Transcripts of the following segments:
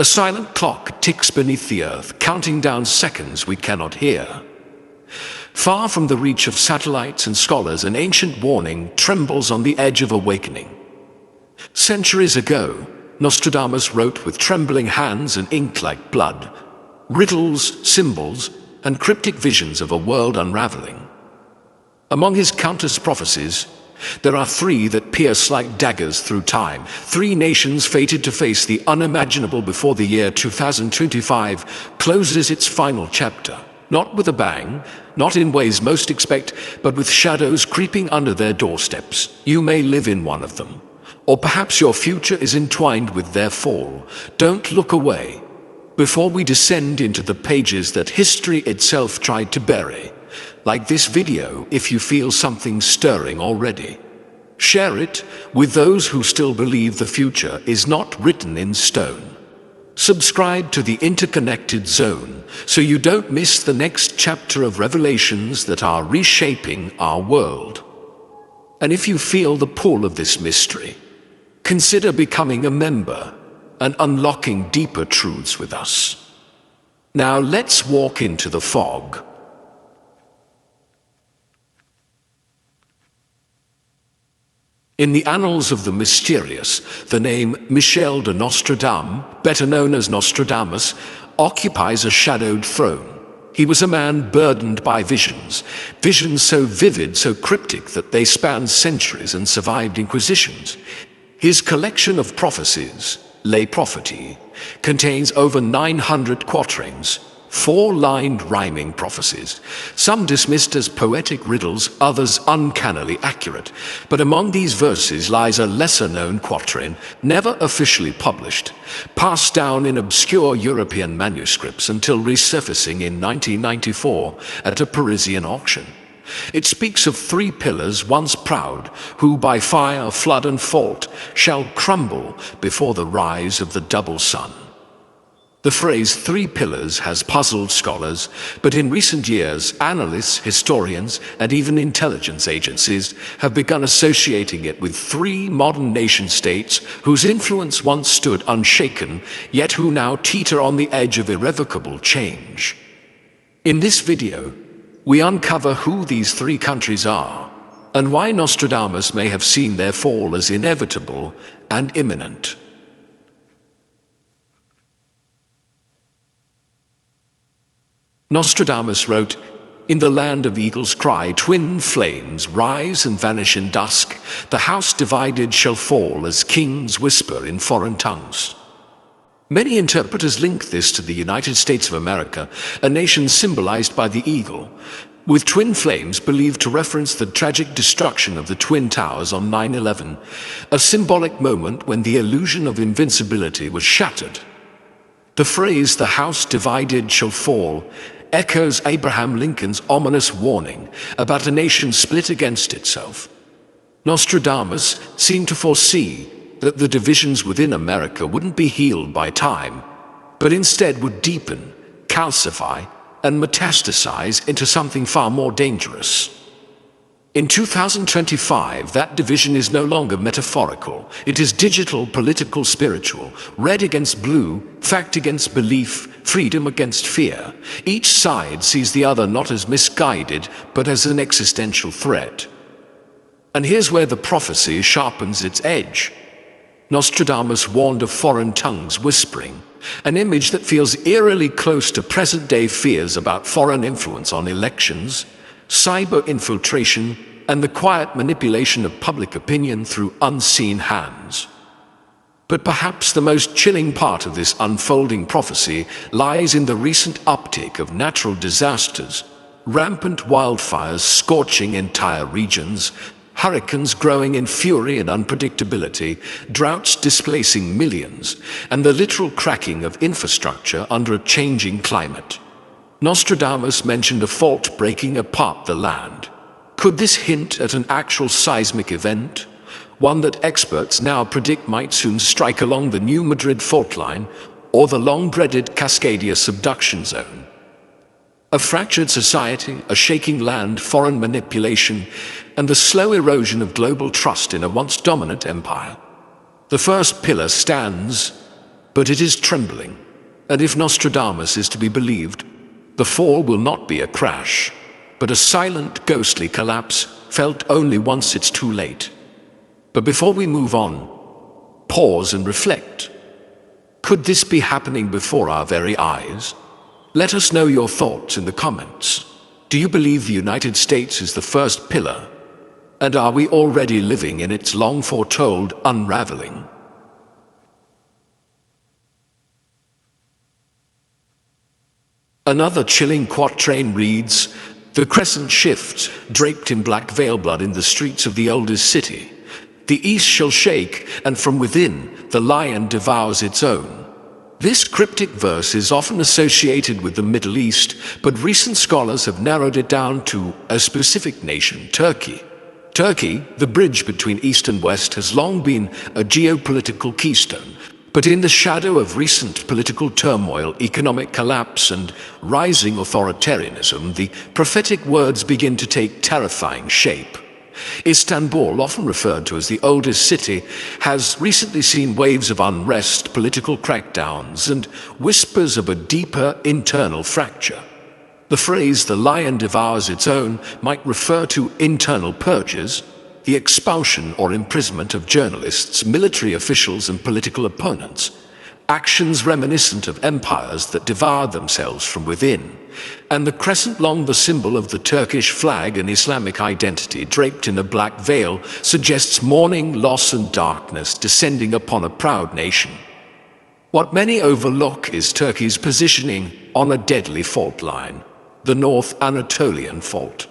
A silent clock ticks beneath the earth, counting down seconds we cannot hear. Far from the reach of satellites and scholars, an ancient warning trembles on the edge of awakening. Centuries ago, Nostradamus wrote with trembling hands and ink like blood, riddles, symbols, and cryptic visions of a world unraveling. Among his countless prophecies, there are three that pierce like daggers through time, three nations fated to face the unimaginable before the year 2025 closes its final chapter. Not with a bang, not in ways most expect, but with shadows creeping under their doorsteps. You may live in one of them, or perhaps your future is entwined with their fall. Don't look away. Before we descend into the pages that history itself tried to bury, like this video if you feel something stirring already. Share it with those who still believe the future is not written in stone. Subscribe to the Interconnected Zone so you don't miss the next chapter of revelations that are reshaping our world. And if you feel the pull of this mystery, consider becoming a member and unlocking deeper truths with us. Now let's walk into the fog. In the annals of the mysterious, the name Michel de Nostradamus, better known as Nostradamus, occupies a shadowed throne. He was a man burdened by visions so vivid, so cryptic that they spanned centuries and survived inquisitions. His collection of prophecies, Les Prophéties, contains over 900 quatrains, four-lined rhyming prophecies, some dismissed as poetic riddles, others uncannily accurate. But among these verses lies a lesser-known quatrain, never officially published, passed down in obscure European manuscripts until resurfacing in 1994 at a Parisian auction. It speaks of three pillars once proud, who by fire, flood, and fault shall crumble before the rise of the double sun. The phrase three pillars has puzzled scholars, but in recent years, analysts, historians, and even intelligence agencies have begun associating it with three modern nation-states whose influence once stood unshaken, yet who now teeter on the edge of irrevocable change. In this video, we uncover who these three countries are, and why Nostradamus may have seen their fall as inevitable and imminent. Nostradamus wrote, "In the land of eagle's cry, twin flames rise and vanish in dusk. The house divided shall fall as kings whisper in foreign tongues." Many interpreters link this to the United States of America, a nation symbolized by the eagle, with twin flames believed to reference the tragic destruction of the Twin Towers on 9/11, a symbolic moment when the illusion of invincibility was shattered. The phrase, "the house divided shall fall," echoes Abraham Lincoln's ominous warning about a nation split against itself. Nostradamus seemed to foresee that the divisions within America wouldn't be healed by time, but instead would deepen, calcify, and metastasize into something far more dangerous. In 2025, that division is no longer metaphorical. It is digital, political, spiritual. Red against blue, fact against belief, freedom against fear. Each side sees the other not as misguided, but as an existential threat. And here's where the prophecy sharpens its edge. Nostradamus warned of foreign tongues whispering, an image that feels eerily close to present-day fears about foreign influence on elections, cyber infiltration, and the quiet manipulation of public opinion through unseen hands. But perhaps the most chilling part of this unfolding prophecy lies in the recent uptick of natural disasters, rampant wildfires scorching entire regions, hurricanes growing in fury and unpredictability, droughts displacing millions, and the literal cracking of infrastructure under a changing climate. Nostradamus mentioned a fault breaking apart the land. Could this hint at an actual seismic event? One that experts now predict might soon strike along the New Madrid fault line or the long-dreaded Cascadia subduction zone. A fractured society, a shaking land, foreign manipulation, and the slow erosion of global trust in a once dominant empire. The first pillar stands But it is trembling, and if Nostradamus is to be believed, the fall will not be a crash, but a silent, ghostly collapse, felt only once it's too late. But before we move on, pause and reflect. Could this be happening before our very eyes? Let us know your thoughts in the comments. Do you believe the United States is the first pillar? And are we already living in its long foretold unraveling? Another chilling quatrain reads, "The crescent shifts, draped in black veil blood in the streets of the oldest city. The east shall shake, and from within the lion devours its own." This cryptic verse is often associated with the Middle East, but recent scholars have narrowed it down to a specific nation, Turkey. Turkey, the bridge between East and West, has long been a geopolitical keystone. But in the shadow of recent political turmoil, economic collapse, and rising authoritarianism, the prophetic words begin to take terrifying shape. Istanbul, often referred to as the oldest city, has recently seen waves of unrest, political crackdowns, and whispers of a deeper internal fracture. The phrase, "the lion devours its own," might refer to internal purges, the expulsion or imprisonment of journalists, military officials, and political opponents, actions reminiscent of empires that devour themselves from within. And the crescent, long the symbol of the Turkish flag and Islamic identity, draped in a black veil, suggests mourning, loss, and darkness descending upon a proud nation. What many overlook is Turkey's positioning on a deadly fault line, the North Anatolian Fault.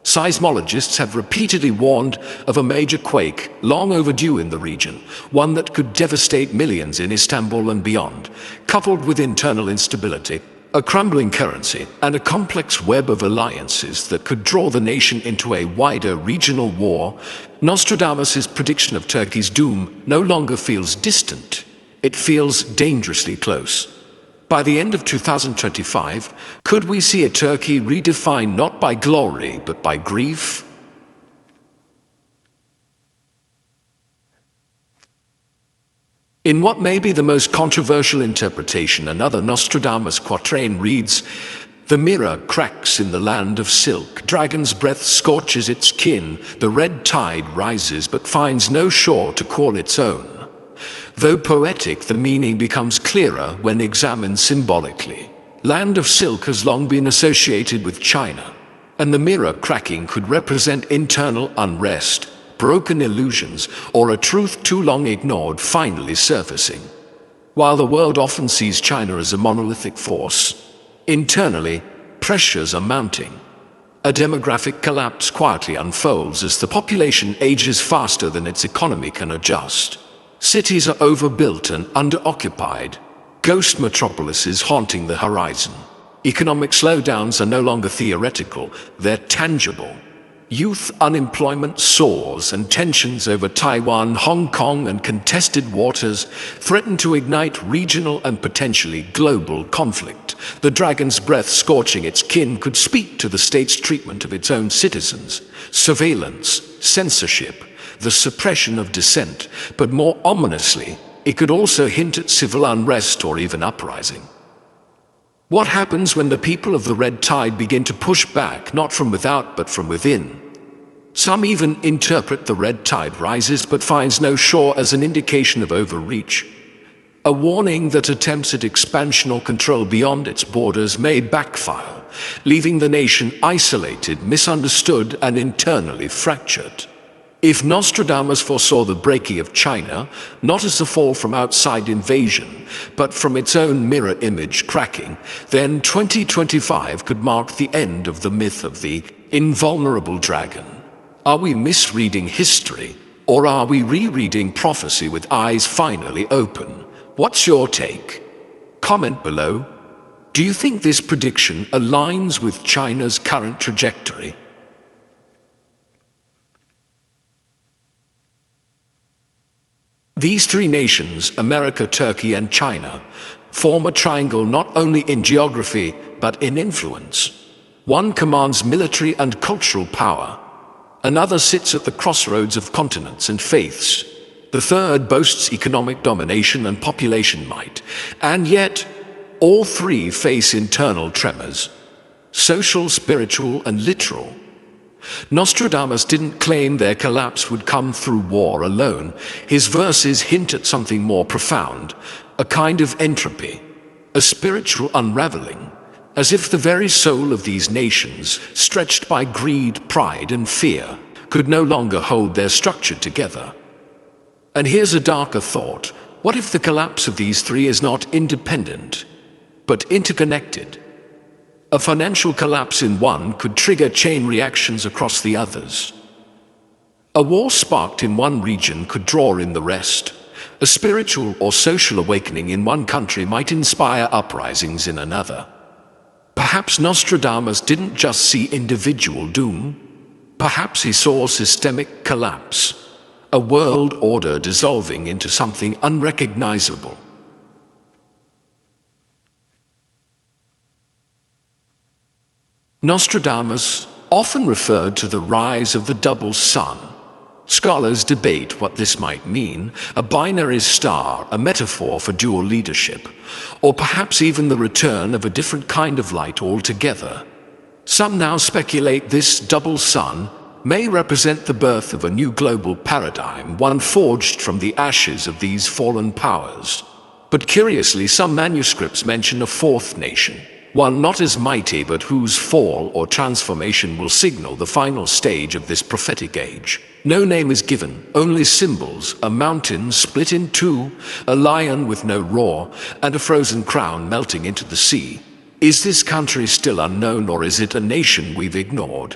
Seismologists have repeatedly warned of a major quake, long overdue in the region, one that could devastate millions in Istanbul and beyond. Coupled with internal instability, a crumbling currency, and a complex web of alliances that could draw the nation into a wider regional war, Nostradamus' prediction of Turkey's doom no longer feels distant. It feels dangerously close. By the end of 2025, could we see a Turkey redefined not by glory, but by grief? In what may be the most controversial interpretation, another Nostradamus quatrain reads, "The mirror cracks in the land of silk, dragon's breath scorches its kin, the red tide rises but finds no shore to call its own." Though poetic, the meaning becomes clearer when examined symbolically. Land of silk has long been associated with China, and the mirror cracking could represent internal unrest, broken illusions, or a truth too long ignored finally surfacing. While the world often sees China as a monolithic force, internally, pressures are mounting. A demographic collapse quietly unfolds as the population ages faster than its economy can adjust. Cities are overbuilt and underoccupied, ghost metropolises haunting the horizon. Economic slowdowns are no longer theoretical, they're tangible. Youth unemployment soars, and tensions over Taiwan, Hong Kong, and contested waters threaten to ignite regional and potentially global conflict. The dragon's breath scorching its kin could speak to the state's treatment of its own citizens. Surveillance, censorship, the suppression of dissent, but more ominously, it could also hint at civil unrest or even uprising. What happens when the people of the red tide begin to push back, not from without but from within? Some even interpret the red tide rises but finds no shore as an indication of overreach, a warning that attempts at expansion or control beyond its borders may backfire, leaving the nation isolated, misunderstood, and internally fractured. If Nostradamus foresaw the breaking of China, not as a fall from outside invasion, but from its own mirror image cracking, then 2025 could mark the end of the myth of the invulnerable dragon. Are we misreading history, or are we rereading prophecy with eyes finally open? What's your take? Comment below. Do you think this prediction aligns with China's current trajectory? These three nations, America, Turkey, and China, form a triangle not only in geography but in influence. One commands military and cultural power. Another sits at the crossroads of continents and faiths. The third boasts economic domination and population might, and yet all three face internal tremors: social, spiritual, and literal. Nostradamus didn't claim their collapse would come through war alone. His verses hint at something more profound, a kind of entropy, a spiritual unraveling, as if the very soul of these nations, stretched by greed, pride, and fear, could no longer hold their structure together. And here's a darker thought. What if the collapse of these three is not independent, but interconnected? A financial collapse in one could trigger chain reactions across the others. A war sparked in one region could draw in the rest. A spiritual or social awakening in one country might inspire uprisings in another. Perhaps Nostradamus didn't just see individual doom. Perhaps he saw systemic collapse, a world order dissolving into something unrecognizable. Nostradamus often referred to the rise of the double sun. Scholars debate what this might mean: a binary star, a metaphor for dual leadership, or perhaps even the return of a different kind of light altogether. Some now speculate this double sun may represent the birth of a new global paradigm, one forged from the ashes of these fallen powers. But curiously, some manuscripts mention a fourth nation, one not as mighty but whose fall or transformation will signal the final stage of this prophetic age. No name is given, only symbols: a mountain split in two, a lion with no roar, and a frozen crown melting into the sea. Is this country still unknown, or is it a nation we've ignored?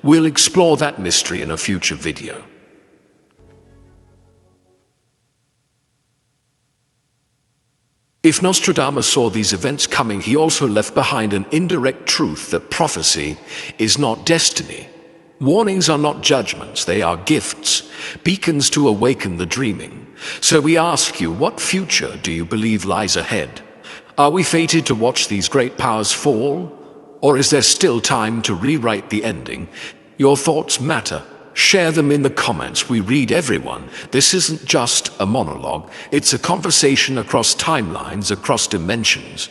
We'll explore that mystery in a future video. If Nostradamus saw these events coming, he also left behind an indirect truth that prophecy is not destiny. Warnings are not judgments, they are gifts, beacons to awaken the dreaming. So we ask you, what future do you believe lies ahead? Are we fated to watch these great powers fall? Or is there still time to rewrite the ending? Your thoughts matter. Share them in the comments. We read everyone. This isn't just a monologue. It's a conversation across timelines, across dimensions.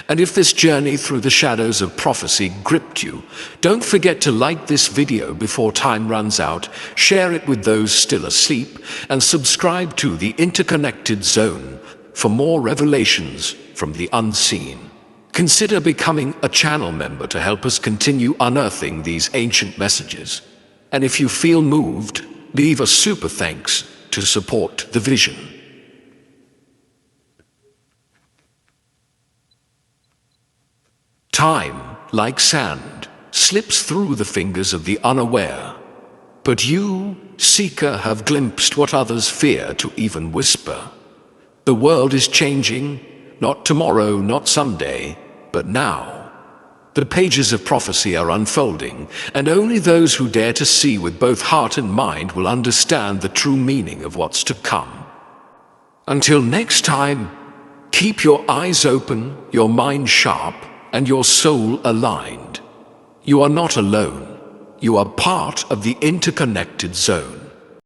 And if this journey through the shadows of prophecy gripped you, don't forget to like this video before time runs out, share it with those still asleep, and subscribe to The Interconnected Zone for more revelations from the unseen. Consider becoming a channel member to help us continue unearthing these ancient messages. And if you feel moved, leave a super thanks to support the vision. Time, like sand, slips through the fingers of the unaware. But you, seeker, have glimpsed what others fear to even whisper. The world is changing, not tomorrow, not someday, but now. The pages of prophecy are unfolding, and only those who dare to see with both heart and mind will understand the true meaning of what's to come. Until next time, keep your eyes open, your mind sharp, and your soul aligned. You are not alone. You are part of the interconnected zone.